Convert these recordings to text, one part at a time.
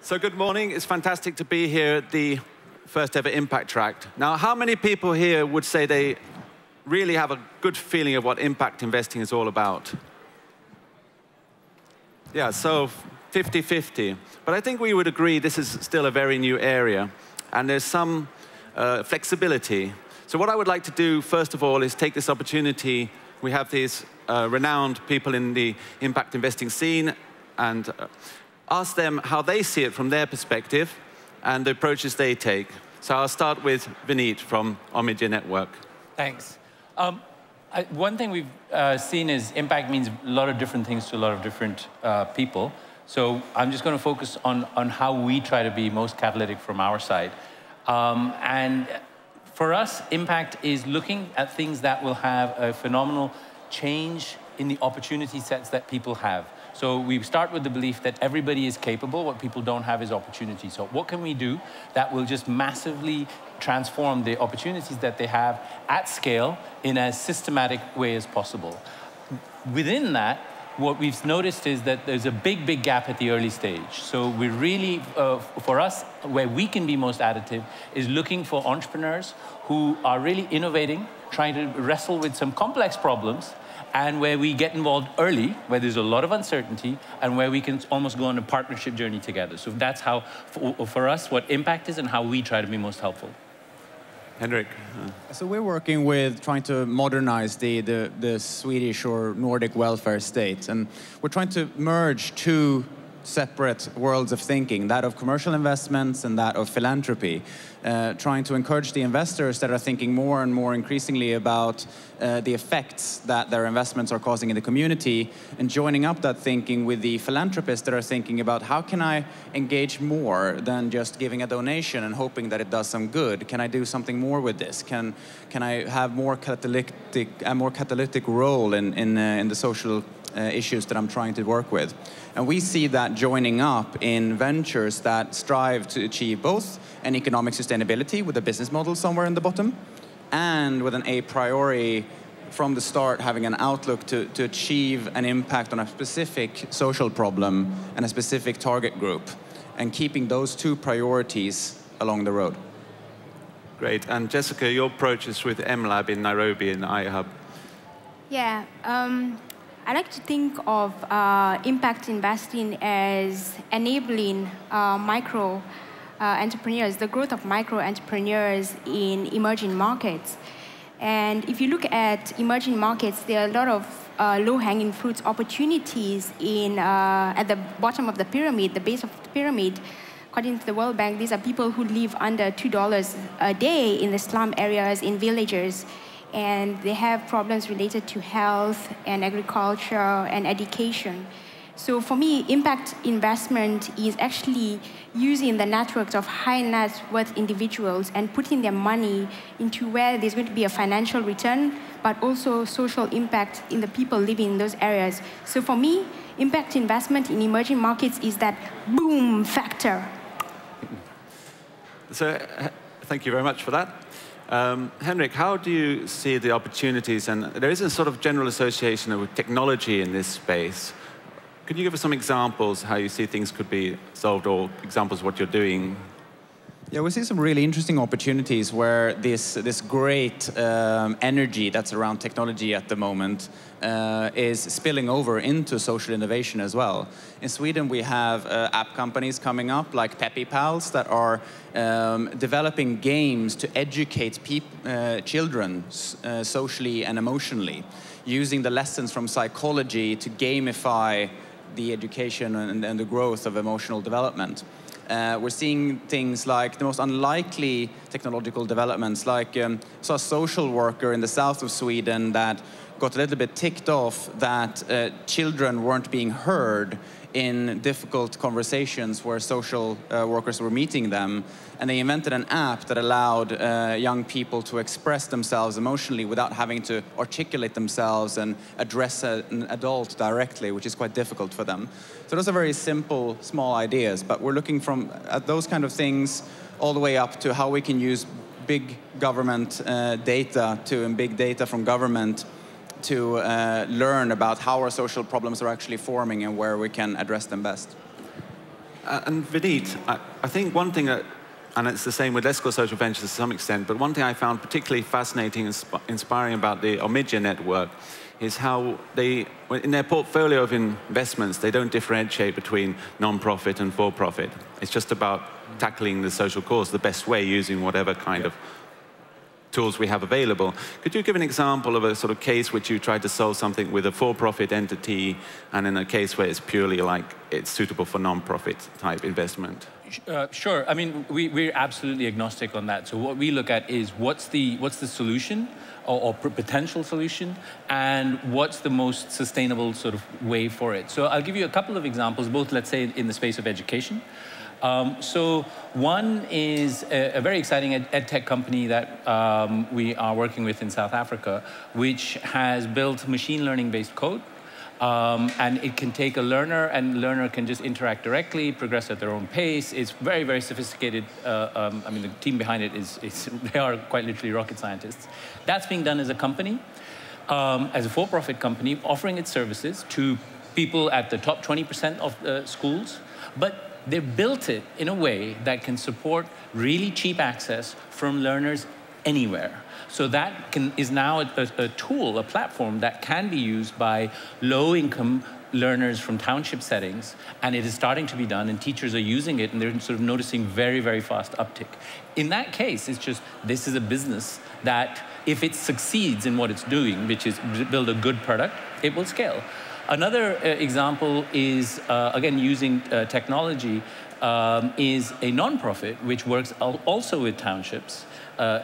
So good morning. It's fantastic to be here at the first ever Impact Track. Now, how many people here would say they really have a good feeling of what impact investing is all about? Yeah, so 50-50. But I think we would agree this is still a very new area, and there's some flexibility. So what I would like to do, first of all, is take this opportunity. We have these renowned people in the impact investing scene, and ask them how they see it from their perspective and the approaches they take. So I'll start with Vineet from Omidyar Network. Thanks. One thing we've seen is impact means a lot of different things to a lot of different people. So I'm just going to focus on how we try to be most catalytic from our side. And for us, impact is looking at things that will have a phenomenal change in the opportunity sets that people have. So we start with the belief that everybody is capable. What people don't have is opportunity. So what can we do that will just massively transform the opportunities that they have at scale in as systematic way as possible? Within that, what we've noticed is that there's a big, big gap at the early stage. So we're really, for us, where we can be most additive is looking for entrepreneurs who are really innovating, trying to wrestle with some complex problems, and where we get involved early, where there's a lot of uncertainty, and where we can almost go on a partnership journey together. So that's how, for us, what impact is and how we try to be most helpful. Henrik. So we're working with trying to modernize the Swedish or Nordic welfare state. And we're trying to merge two separate worlds of thinking, that of commercial investments and that of philanthropy, trying to encourage the investors that are thinking more and more increasingly about the effects that their investments are causing in the community, and joining up that thinking with the philanthropists that are thinking about how can I engage more than just giving a donation and hoping that it does some good? Can I do something more with this? Can I have a more catalytic role in the social issues that I'm trying to work with? And we see that joining up in ventures that strive to achieve both an economic sustainability with a business model somewhere in the bottom, and with an a priori from the start having an outlook to achieve an impact on a specific social problem and a specific target group, and keeping those two priorities along the road. Great. And Jessica, your approach is with MLab in Nairobi in iHub. Yeah. I like to think of impact investing as enabling micro entrepreneurs, the growth of micro entrepreneurs in emerging markets. And if you look at emerging markets, there are a lot of low-hanging fruits opportunities at the bottom of the pyramid, the base of the pyramid. According to the World Bank, these are people who live under $2 a day in the slum areas, in villages. And they have problems related to health and agriculture and education. So for me, impact investment is actually using the networks of high net worth individuals and putting their money into where there's going to be a financial return, but also social impact in the people living in those areas. So for me, impact investment in emerging markets is that boom factor. So thank you very much for that. Henrik, how do you see the opportunities? And there is a sort of general association with technology in this space. Could you give us some examples how you see things could be solved, or examples of what you're doing? Yeah, we see some really interesting opportunities where this great energy that's around technology at the moment is spilling over into social innovation as well. In Sweden, we have app companies coming up like Peppy Pals that are developing games to educate children socially and emotionally, using the lessons from psychology to gamify the education and the growth of emotional development. We're seeing things like the most unlikely technological developments, like saw a social worker in the south of Sweden that got a little bit ticked off that children weren't being heard in difficult conversations where social workers were meeting them. And they invented an app that allowed young people to express themselves emotionally without having to articulate themselves and address an adult directly, which is quite difficult for them. So those are very simple, small ideas, but we're looking at those kind of things all the way up to how we can use big government data and big data from government to learn about how our social problems are actually forming and where we can address them best. And Vineet, I think one thing that, and it's the same with Let's Go Social Ventures to some extent, but one thing I found particularly fascinating and inspiring about the Omidyar Network is how they, in their portfolio of investments, they don't differentiate between non-profit and for-profit. It's just about tackling the social cause the best way using whatever kind of tools we have available. Could you give an example of a sort of case which you tried to solve something with a for-profit entity and in a case where it's purely like it's suitable for non-profit type investment? Sure. I mean, we're absolutely agnostic on that. So what we look at is what's the solution or potential solution, and what's the most sustainable sort of way for it. So I'll give you a couple of examples, both, let's say, in the space of education. So one is a very exciting ed tech company that we are working with in South Africa, which has built machine learning-based code. And it can take a learner, and the learner can just interact directly, progress at their own pace. It's very, very sophisticated. I mean, the team behind it they are quite literally rocket scientists. That's being done as a company, as a for-profit company, offering its services to people at the top 20% of the schools. But they've built it in a way that can support really cheap access from learners anywhere. So that is now a tool, a platform that can be used by low-income learners from township settings, and it is starting to be done, and teachers are using it, and they're sort of noticing very, very fast uptick. In that case, it's just, this is a business that, if it succeeds in what it's doing, which is build a good product, it will scale. Another example is, again, using technology, is a nonprofit which works also with townships,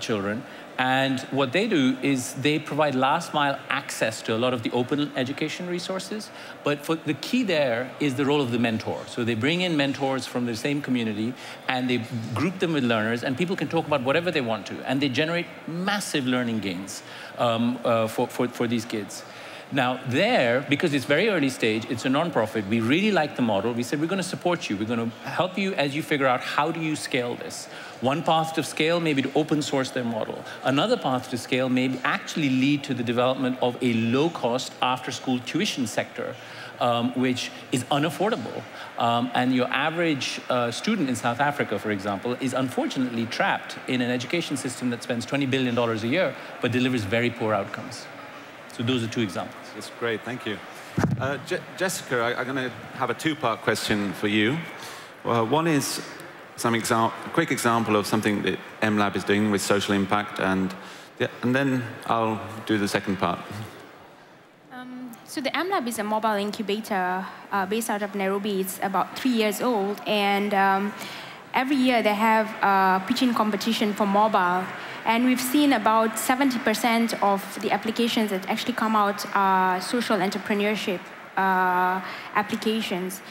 children. And what they do is they provide last-mile access to a lot of the open education resources. But the key there is the role of the mentor. So they bring in mentors from the same community, and they group them with learners, and people can talk about whatever they want to. And they generate massive learning gains for these kids. Now there, because it's very early stage, it's a nonprofit, we really like the model. We said, we're going to support you. We're going to help you as you figure out how do you scale this. One path to scale may be to open source their model. Another path to scale may actually lead to the development of a low-cost after-school tuition sector, which is unaffordable. And your average student in South Africa, for example, is unfortunately trapped in an education system that spends $20 billion a year, but delivers very poor outcomes. So those are two examples. That's great, thank you. Jessica, I'm going to have a two-part question for you. One is a quick example of something that MLab is doing with social impact, and then I'll do the second part. So the MLab is a mobile incubator based out of Nairobi. It's about 3 years old, and every year they have a pitching competition for mobile. And we've seen about 70% of the applications that actually come out are social entrepreneurship applications.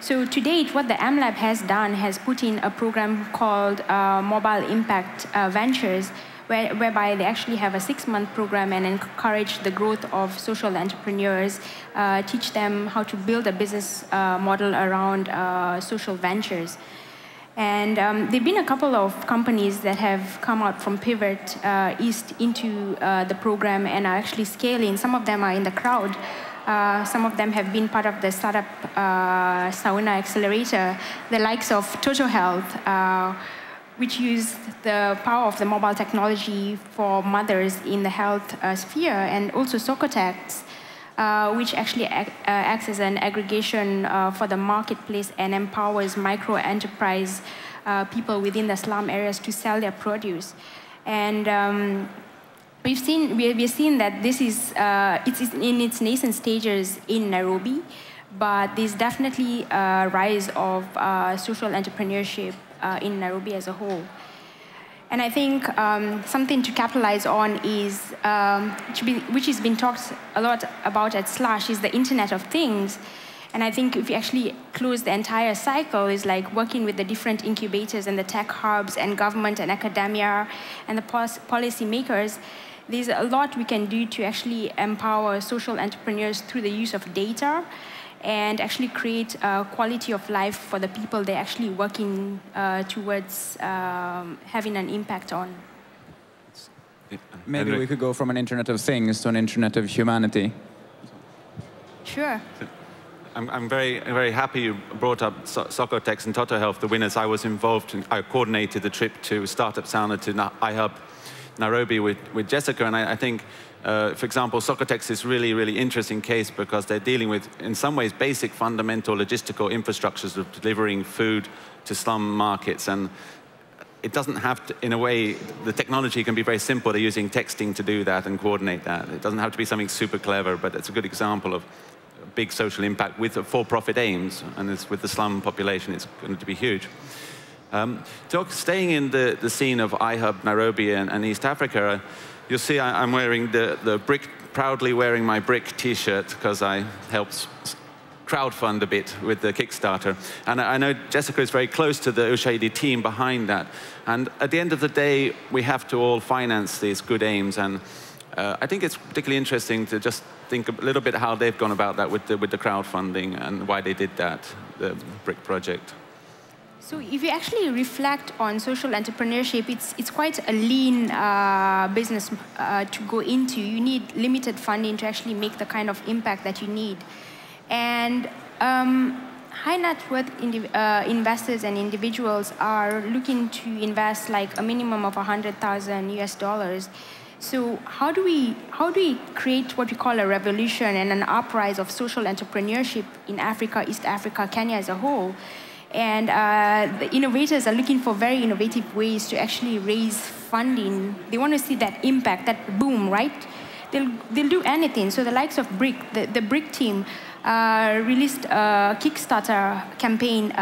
So to date, what the MLab has done has put in a program called Mobile Impact Ventures, whereby they actually have a 6-month program and encourage the growth of social entrepreneurs, teach them how to build a business model around social ventures. And there have been a couple of companies that have come out from Pivot East into the program and are actually scaling. Some of them are in the crowd. Some of them have been part of the startup Sauna Accelerator, the likes of Toto Health, which use the power of the mobile technology for mothers in the health sphere, and also Socotex, which actually acts as an aggregation for the marketplace and empowers micro-enterprise people within the slum areas to sell their produce. And we've seen that this is it's in its nascent stages in Nairobi, but there's definitely a rise of social entrepreneurship in Nairobi as a whole. And I think something to capitalize on is, which has been talked a lot about at Slush, is the Internet of Things. And I think if you actually close the entire cycle, is like working with the different incubators and the tech hubs and government and academia and the policy makers, there's a lot we can do to actually empower social entrepreneurs through the use of data and actually create quality of life for the people they're actually working towards having an impact on. Maybe we could go from an Internet of Things to an Internet of Humanity. Sure. I'm very happy you brought up Socotex and Toto Health, the winners. I was involved, I coordinated the trip to Startup Sauna to iHub Nairobi with Jessica, and I think, for example, Socotex is really interesting case because they're dealing with, in some ways, basic fundamental logistical infrastructures of delivering food to slum markets, and it doesn't have to, in a way, the technology can be very simple. They're using texting to do that and coordinate that. It doesn't have to be something super clever, but it's a good example of big social impact with for-profit aims, and it's, with the slum population, it's going to be huge. Staying in the scene of iHub Nairobi and East Africa, you'll see I'm wearing the brick, proudly wearing my brick T-shirt because I helped crowdfund a bit with the Kickstarter. And I know Jessica is very close to the Ushahidi team behind that. And at the end of the day, we have to all finance these good aims. And I think it's particularly interesting to just think a little bit how they've gone about that with the crowdfunding and why they did that, the brick project. So if you actually reflect on social entrepreneurship, it's quite a lean business to go into. You need limited funding to actually make the kind of impact that you need. And high net worth investors and individuals are looking to invest like a minimum of $100,000 US. So how do we create what we call a revolution and an uprise of social entrepreneurship in Africa, East Africa, Kenya as a whole? And the innovators are looking for very innovative ways to actually raise funding. They want to see that impact, that boom, right? They'll do anything. So the likes of Brick, the Brick team, released a Kickstarter campaign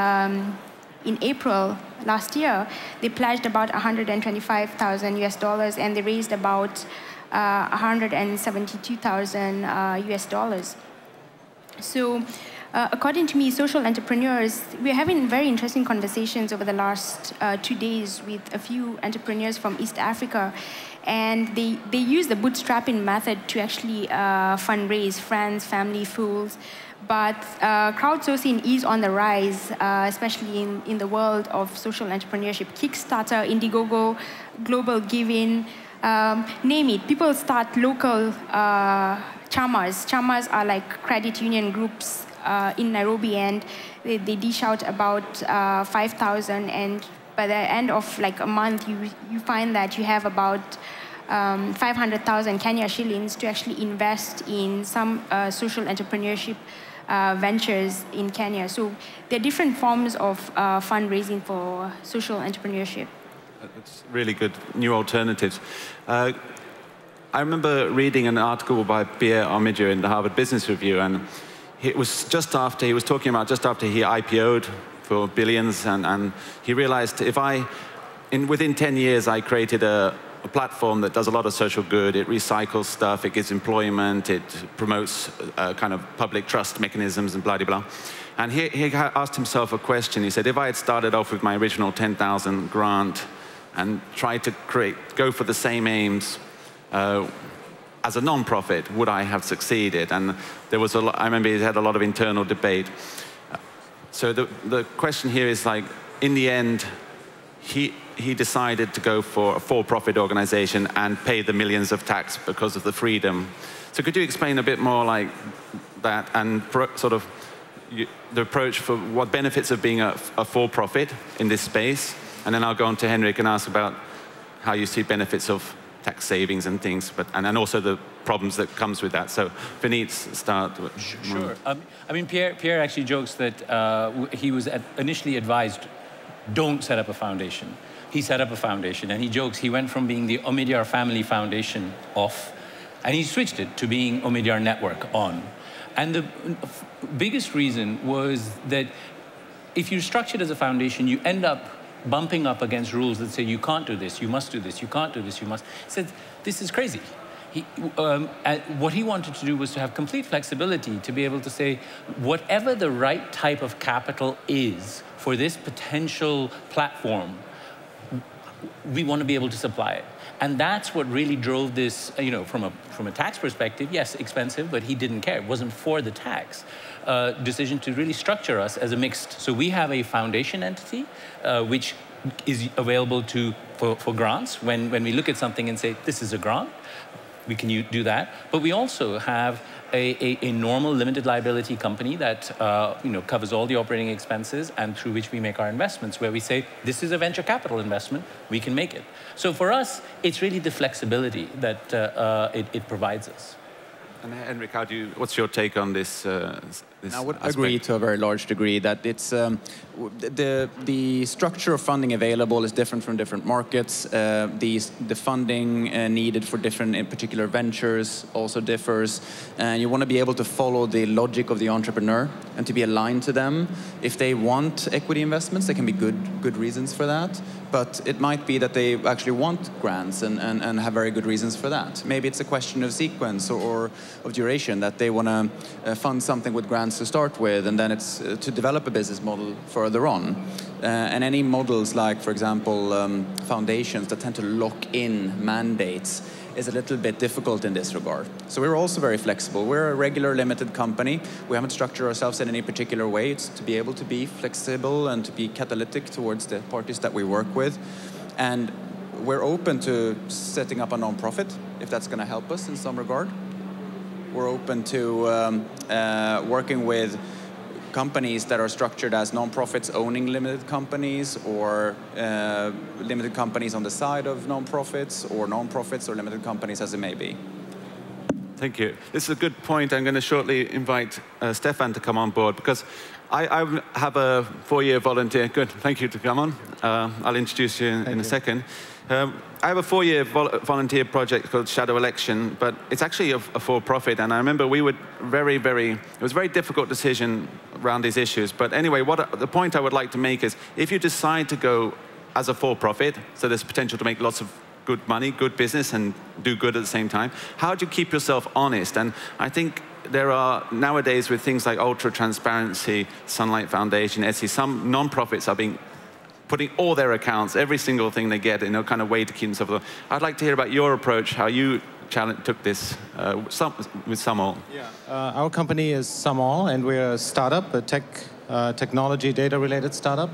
in April last year. They pledged about $125,000 US, and they raised about $172,000 US. So according to me, social entrepreneurs, we're having very interesting conversations over the last 2 days with a few entrepreneurs from East Africa. And they use the bootstrapping method to actually fundraise friends, family, fools. But crowdsourcing is on the rise, especially in the world of social entrepreneurship. Kickstarter, Indiegogo, Global Giving, name it. People start local chamas. Chamas are like credit union groups in Nairobi, and they dish out about 5,000, and by the end of like a month, you find that you have about 500,000 Kenya shillings to actually invest in some social entrepreneurship ventures in Kenya. So there are different forms of fundraising for social entrepreneurship. That's really good, new alternatives. I remember reading an article by Pierre Omidyar in the Harvard Business Review, and it was just after, he was talking about just after he IPO'd for billions, and he realized within 10 years, I created a platform that does a lot of social good. It recycles stuff, it gives employment, it promotes kind of public trust mechanisms and blah-de-blah. And he asked himself a question. He said, if I had started off with my original 10,000 grant and tried to go for the same aims as a non-profit, would I have succeeded? And there was I remember he had a lot of internal debate. So the question here is like, in the end, he decided to go for a for-profit organization and pay the millions of tax because of the freedom. So could you explain a bit more like that and sort of the approach for what benefits of being a for-profit in this space? And then I'll go on to Henrik and ask about how you see benefits of tax savings and things, and also the problems that comes with that. So Vineet, start. Sure. I mean, Pierre actually jokes that he was initially advised, don't set up a foundation. He set up a foundation, and he jokes he went from being the Omidyar Family Foundation off, and he switched it to being Omidyar Network on. And the biggest reason was that if you're structured as a foundation, you end up bumping up against rules that say you can't do this, you must do this, you can't do this, you must. He said, this is crazy. What he wanted to do was to have complete flexibility to be able to say, whatever the right type of capital is for this potential platform, we want to be able to supply it. And that's what really drove this, from a tax perspective, yes, expensive, but he didn't care. It wasn't for the tax. Decision to really structure us as a mixed. So we have a foundation entity, which is available for grants. When we look at something and say, this is a grant, we can do that. But we also have a normal limited liability company that covers all the operating expenses and through which we make our investments, where we say, this is a venture capital investment, we can make it. So for us, it's really the flexibility that it provides us. And Henrik, what's your take on this? I would agree to a very large degree that it's the structure of funding available is different from different markets. The funding needed for different, in particular, ventures also differs. And you want to be able to follow the logic of the entrepreneur and to be aligned to them. If they want equity investments, there can be good reasons for that. But it might be that they actually want grants and have very good reasons for that. Maybe it's a question of sequence or of duration, that they want to fund something with grants to start with, and then it's to develop a business model further on. And any models like, for example, foundations that tend to lock in mandates is a little bit difficult in this regard. So we're also very flexible. We're a regular limited company. We haven't structured ourselves in any particular way. It's to be able to be flexible and to be catalytic towards the parties that we work with. And we're open to setting up a non-profit, if that's going to help us in some regard. We're open to working with companies that are structured as non-profits owning limited companies, or limited companies on the side of non-profits, or non-profits or limited companies, as it may be. Thank you. This is a good point. I'm going to shortly invite Stefan to come on board, because I have a 4-year volunteer. Good, thank you to come on. I'll introduce you in a second. I have a 4-year volunteer project called Shadow Election, but it's actually a for-profit. And I remember we would it was a very difficult decision around these issues. But anyway, the point I would like to make is, if you decide to go as a for-profit, so there's potential to make lots of good money, good business, and do good at the same time, how do you keep yourself honest? And I think there are, nowadays, with things like Ultra Transparency, Sunlight Foundation, Etsy, some non-profits are putting all their accounts, every single thing they get, in a kind of way to keep themselves. I'd like to hear about your approach, how you took this with Samall. Yeah, our company is Samall, and we're a startup, a technology data-related startup.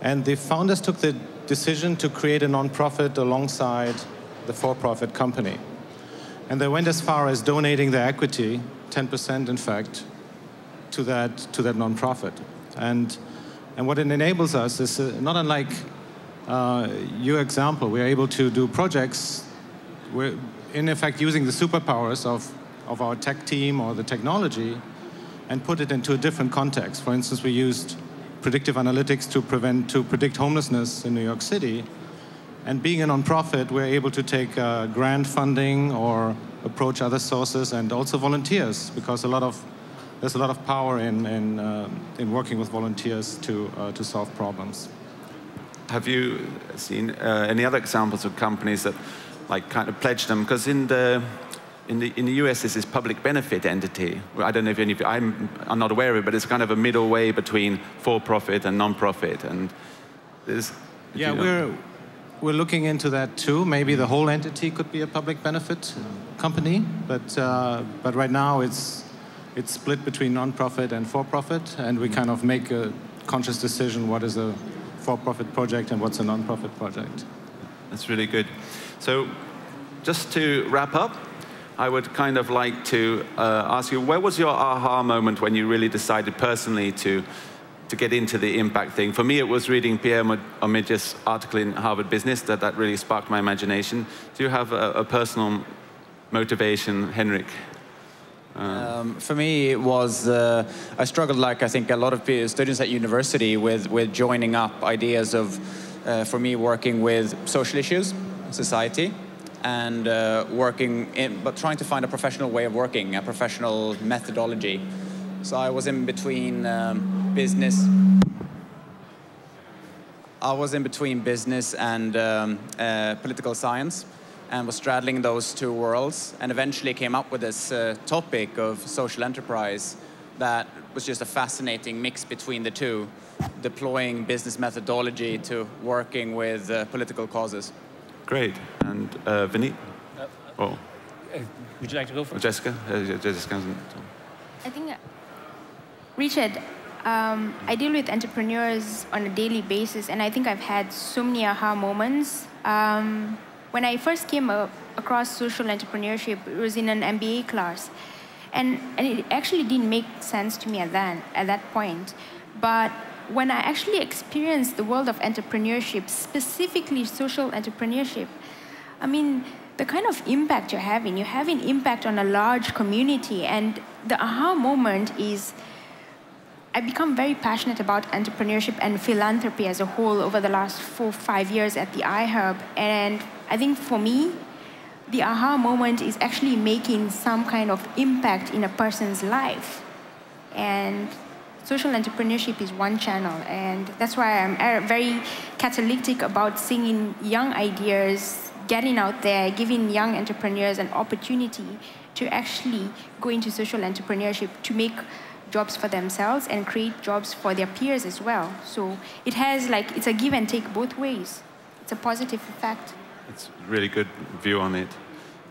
And the founders took the decision to create a non-profit alongside the for-profit company. And they went as far as donating their equity, 10% in fact, to that non-profit. And what it enables us is, not unlike your example, we're able to do projects, we're in effect using the superpowers of our tech team or the technology and put it into a different context. For instance, we used predictive analytics to predict homelessness in New York City. And being a nonprofit, we're able to take grant funding or approach other sources, and also volunteers, because there's a lot of power in working with volunteers to solve problems. Have you seen any other examples of companies that kind of pledged them? Because in the US, there's this public benefit entity. I don't know if any of you, I'm not aware of it, but it's kind of a middle way between for-profit and non-profit. And we're looking into that too. Maybe the whole entity could be a public benefit company, but right now it's split between non-profit and for-profit, and we kind of make a conscious decision what is a for-profit project and what's a non-profit project. That's really good. So just to wrap up, I would kind of like to ask you, where was your aha moment when you really decided personally to get into the impact thing? For me, it was reading Pierre Omidyar's article in Harvard Business that really sparked my imagination. Do you have a personal motivation, Henrik? For me, it was, I struggled, like I think a lot of students at university, with joining up ideas of, for me, working with social issues, society, and but trying to find a professional way of working, a professional methodology. So I was in between business. I was in between business and political science, and was straddling those two worlds, and eventually came up with this topic of social enterprise that was just a fascinating mix between the two, deploying business methodology to working with political causes. Great. And Vineet? Would you like to go first? Jessica? I think, Richard, I deal with entrepreneurs on a daily basis, and I think I've had so many aha moments. When I first came across social entrepreneurship, it was in an MBA class. And it actually didn't make sense to me at that point. But when I actually experienced the world of entrepreneurship, specifically social entrepreneurship, I mean, the kind of impact you're having impact on a large community. And the aha moment is, I become very passionate about entrepreneurship and philanthropy as a whole over the last 4 or 5 years at the iHub. And I think for me, the aha moment is actually making some kind of impact in a person's life. And social entrepreneurship is one channel. And that's why I'm very catalytic about seeing young ideas, getting out there, giving young entrepreneurs an opportunity to actually go into social entrepreneurship, to make jobs for themselves and create jobs for their peers as well. So it has it's a give and take both ways. It's a positive effect. It's a really good view on it.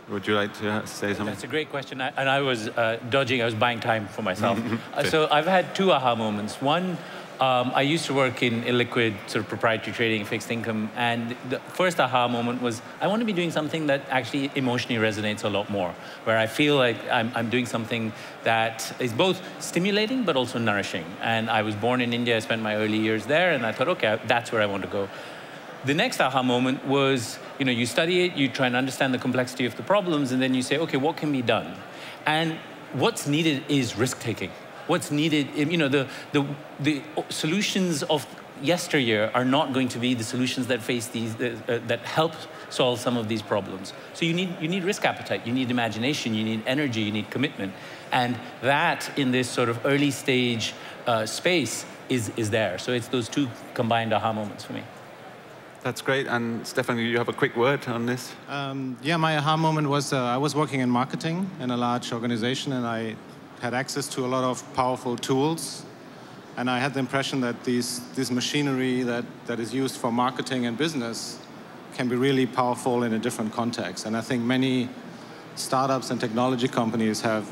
Would you like to say something? That's a great question. And I was dodging, I was buying time for myself. So I've had 2 aha moments. One, I used to work in illiquid, sort of proprietary trading, fixed income, and the first aha moment was, I want to be doing something that actually emotionally resonates a lot more, where I feel like I'm doing something that is both stimulating but also nourishing. And I was born in India, I spent my early years there, and I thought, okay, that's where I want to go. The next aha moment was, you study it, you try and understand the complexity of the problems, and then you say, okay, what can be done? And what's needed is risk-taking. What's needed, the solutions of yesteryear are not going to be the solutions that face these, that help solve some of these problems. So you need risk appetite, you need imagination, you need energy, you need commitment. And that, in this sort of early stage space, is there. So it's those 2 combined aha moments for me. That's great. And Stefan, you have a quick word on this? Yeah, my aha moment was I was working in marketing in a large organization, and I had access to a lot of powerful tools. And I had the impression that this machinery that is used for marketing and business can be really powerful in a different context. And I think many startups and technology companies have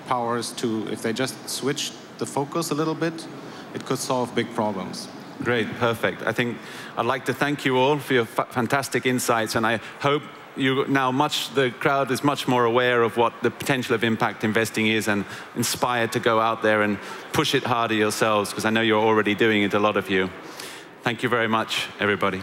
powers to, if they just switch the focus a little bit, it could solve big problems. Great, perfect. I think I'd like to thank you all for your fantastic insights, and I hope the crowd is much more aware of what the potential of impact investing is and inspired to go out there and push it harder yourselves, because I know you're already doing it, a lot of you. Thank you very much, everybody.